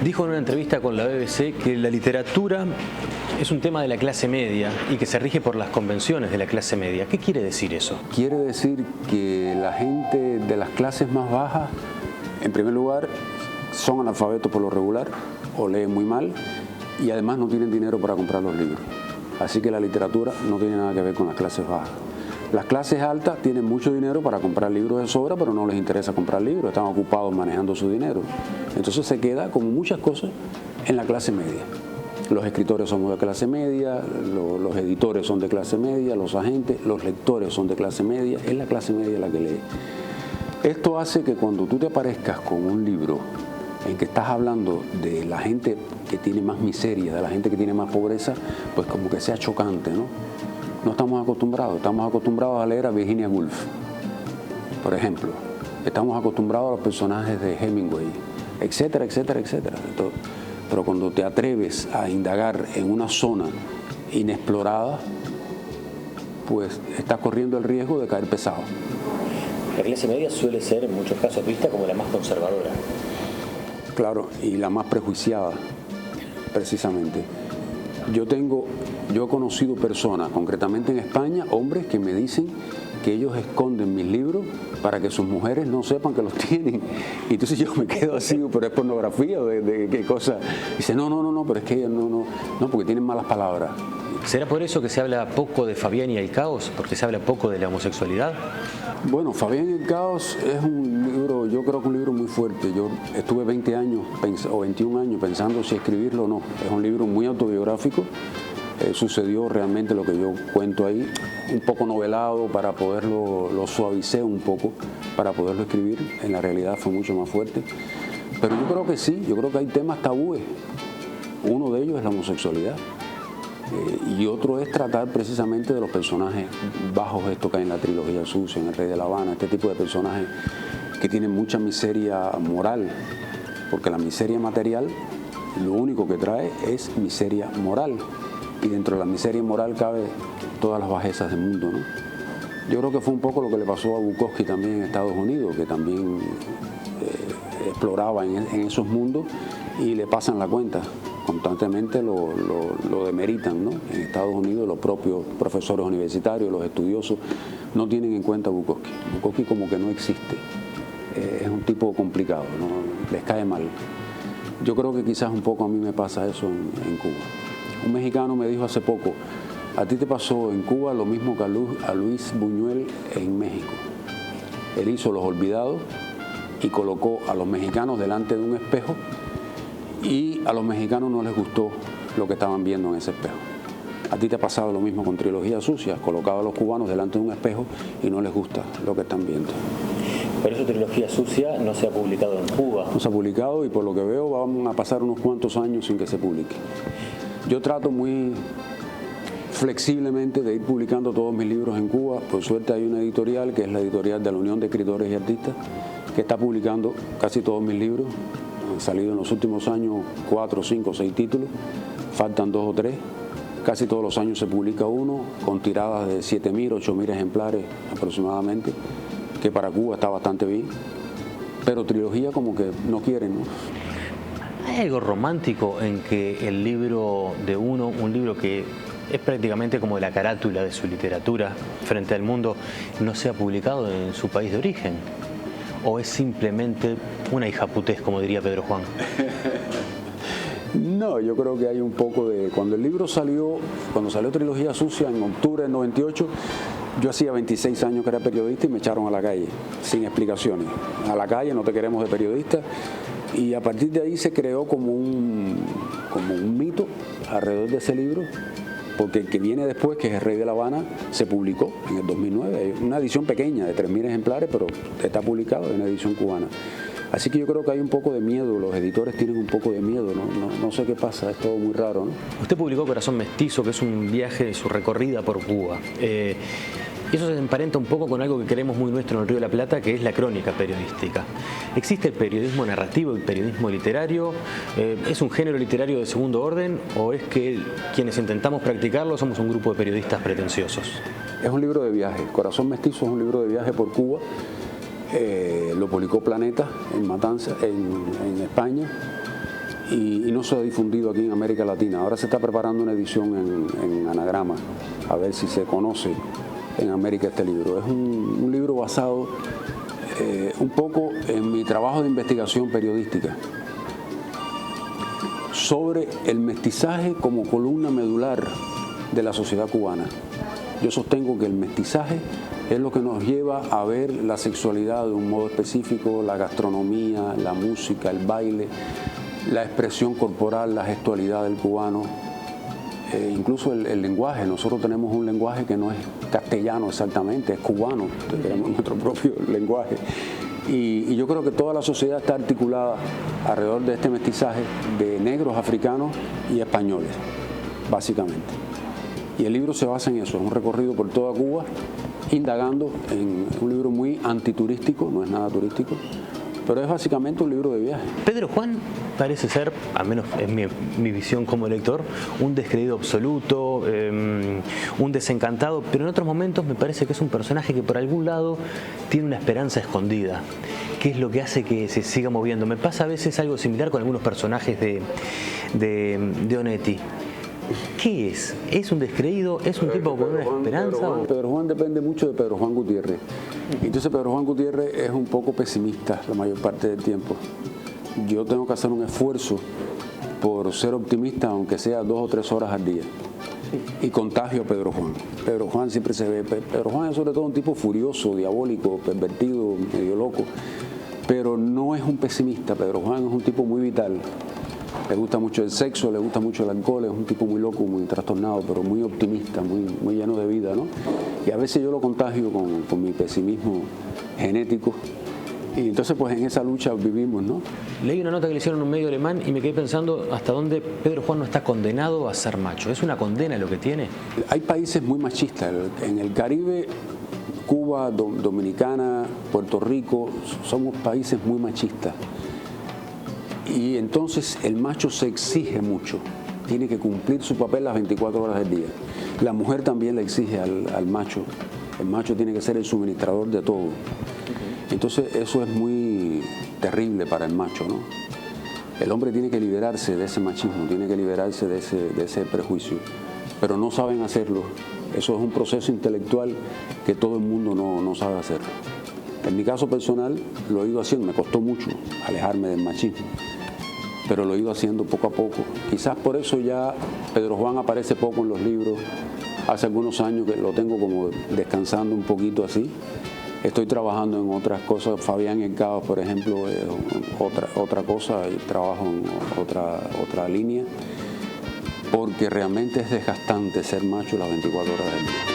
Dijo en una entrevista con la BBC que la literatura es un tema de la clase media y que se rige por las convenciones de la clase media. ¿Qué quiere decir eso? Quiere decir que la gente de las clases más bajas, en primer lugar, son analfabetos por lo regular o leen muy mal y además no tienen dinero para comprar los libros. Así que la literatura no tiene nada que ver con las clases bajas. Las clases altas tienen mucho dinero para comprar libros de sobra, pero no les interesa comprar libros, están ocupados manejando su dinero. Entonces se queda, como muchas cosas, en la clase media. Los escritores somos de clase media, los editores son de clase media, los agentes, los lectores son de clase media, es la clase media la que lee. Esto hace que cuando tú te aparezcas con un libro en que estás hablando de la gente que tiene más miseria, de la gente que tiene más pobreza, pues como que sea chocante, ¿no? No estamos acostumbrados a leer a Virginia Woolf, por ejemplo. Estamos acostumbrados a los personajes de Hemingway, etcétera, etcétera, etcétera. Pero cuando te atreves a indagar en una zona inexplorada, pues estás corriendo el riesgo de caer pesado. La clase media suele ser en muchos casos vista como la más conservadora. Claro, y la más prejuiciada, precisamente. Yo he conocido personas, concretamente en España, hombres que me dicen que ellos esconden mis libros para que sus mujeres no sepan que los tienen. Y entonces yo me quedo así, pero es pornografía, ¿de qué cosa? Dice, no, pero es que ellas no, porque tienen malas palabras. ¿Será por eso que se habla poco de Fabián y el caos? ¿Porque se habla poco de la homosexualidad? Bueno, Fabián y el caos es un libro, yo creo que un libro muy fuerte. Yo estuve 20 años o 21 años pensando si escribirlo o no. Es un libro muy autobiográfico. Sucedió realmente lo que yo cuento ahí, un poco novelado para poderlo, lo suavicé un poco para poderlo escribir. En la realidad fue mucho más fuerte. Pero yo creo que sí, yo creo que hay temas tabúes. Uno de ellos es la homosexualidad. Y otro es tratar precisamente de los personajes bajos, esto que hay en la trilogía sucia, en El Rey de La Habana, este tipo de personajes que tienen mucha miseria moral, porque la miseria material lo único que trae es miseria moral, y dentro de la miseria moral cabe todas las bajezas del mundo, ¿no? Yo creo que fue un poco lo que le pasó a Bukowski también en Estados Unidos, que también exploraba en esos mundos y le pasan la cuenta. Constantemente lo demeritan, ¿no? En Estados Unidos los propios profesores universitarios, los estudiosos, no tienen en cuenta a Bukowski. Bukowski como que no existe. Es un tipo complicado, ¿no? Les cae mal. Yo creo que quizás un poco a mí me pasa eso en Cuba. Un mexicano me dijo hace poco, a ti te pasó en Cuba lo mismo que a Luis Buñuel en México. Él hizo Los Olvidados y colocó a los mexicanos delante de un espejo y a los mexicanos no les gustó lo que estaban viendo en ese espejo. A ti te ha pasado lo mismo con Trilogía Sucia, has colocado a los cubanos delante de un espejo y no les gusta lo que están viendo. Por eso Trilogía Sucia no se ha publicado en Cuba. No se ha publicado y por lo que veo vamos a pasar unos cuantos años sin que se publique. Yo trato muy flexiblemente de ir publicando todos mis libros en Cuba. Por suerte hay una editorial que es la editorial de la Unión de Escritores y Artistas que está publicando casi todos mis libros. Han salido en los últimos años 4, 5, 6 títulos, faltan 2 o 3. Casi todos los años se publica uno, con tiradas de 7.000, 8.000 ejemplares aproximadamente, que para Cuba está bastante bien. Pero trilogía como que no quieren, ¿no? ¿Hay algo romántico en que el libro de uno, un libro que es prácticamente como la carátula de su literatura frente al mundo, no sea publicado en su país de origen? ¿O es simplemente una hijaputez, como diría Pedro Juan? No, yo creo que hay un poco de... Cuando el libro salió, cuando salió Trilogía Sucia en octubre del 98, yo hacía 26 años que era periodista y me echaron a la calle, sin explicaciones. A la calle, no te queremos de periodista. Y a partir de ahí se creó como un mito alrededor de ese libro, porque el que viene después, que es El Rey de La Habana, se publicó en el 2009. Es una edición pequeña, de 3.000 ejemplares, pero está publicado en una edición cubana. Así que yo creo que hay un poco de miedo, los editores tienen un poco de miedo, no sé qué pasa, es todo muy raro, ¿no? Usted publicó Corazón Mestizo, que es un viaje, su recorrida por Cuba. Y eso se emparenta un poco con algo que queremos muy nuestro en el Río de la Plata, que es la crónica periodística. ¿Existe el periodismo narrativo, el periodismo literario? ¿Es un género literario de segundo orden o es que quienes intentamos practicarlo somos un grupo de periodistas pretenciosos? Es un libro de viaje. Corazón Mestizo es un libro de viaje por Cuba. Lo publicó Planeta en Matanzas, en España. y no se ha difundido aquí en América Latina. Ahora se está preparando una edición en anagrama, a ver si se conoce en América este libro. Es un libro basado un poco en mi trabajo de investigación periodística sobre el mestizaje como columna medular de la sociedad cubana. Yo sostengo que el mestizaje es lo que nos lleva a ver la sexualidad de un modo específico, la gastronomía, la música, el baile, la expresión corporal, la gestualidad del cubano, incluso el lenguaje. Nosotros tenemos un lenguaje que no es castellano exactamente, es cubano, tenemos nuestro propio lenguaje. Y yo creo que toda la sociedad está articulada alrededor de este mestizaje de negros, africanos y españoles, básicamente. Y el libro se basa en eso, es un recorrido por toda Cuba, indagando en un libro muy antiturístico, no es nada turístico, pero es básicamente un libro de viaje. Pedro Juan parece ser, al menos es mi visión como lector, un descreído absoluto, un desencantado, pero en otros momentos me parece que es un personaje que por algún lado tiene una esperanza escondida, que es lo que hace que se siga moviendo. Me pasa a veces algo similar con algunos personajes de Onetti. ¿Qué es? ¿Es un descreído? ¿Es un tipo con una esperanza? Pedro Juan depende mucho de Pedro Juan Gutiérrez. Entonces Pedro Juan Gutiérrez es un poco pesimista la mayor parte del tiempo. Yo tengo que hacer un esfuerzo por ser optimista, aunque sea 2 o 3 horas al día. Y contagio a Pedro Juan. Pedro Juan siempre se ve. Pedro Juan es sobre todo un tipo furioso, diabólico, pervertido, medio loco. Pero no es un pesimista. Pedro Juan es un tipo muy vital. Le gusta mucho el sexo, le gusta mucho el alcohol, es un tipo muy loco, muy trastornado, pero muy optimista, muy lleno de vida, ¿no? Y a veces yo lo contagio con mi pesimismo genético. Y entonces pues en esa lucha vivimos, ¿no? Leí una nota que le hicieron en un medio alemán y me quedé pensando hasta dónde Pedro Juan no está condenado a ser macho. ¿Es una condena lo que tiene? Hay países muy machistas. En el Caribe, Cuba, Dominicana, Puerto Rico, somos países muy machistas. Y entonces el macho se exige mucho, tiene que cumplir su papel las 24 horas del día. La mujer también le exige al macho, el macho tiene que ser el suministrador de todo. Entonces eso es muy terrible para el macho, ¿no? El hombre tiene que liberarse de ese machismo, tiene que liberarse de ese prejuicio, pero no saben hacerlo. Eso es un proceso intelectual que todo el mundo no sabe hacer. En mi caso personal lo he ido haciendo, me costó mucho alejarme del machismo, pero lo he ido haciendo poco a poco. Quizás por eso ya Pedro Juan aparece poco en los libros. Hace algunos años que lo tengo como descansando un poquito así. Estoy trabajando en otras cosas. Fabián Elcados, por ejemplo, es otra cosa. Trabajo en otra línea, porque realmente es desgastante ser macho las 24 horas del día.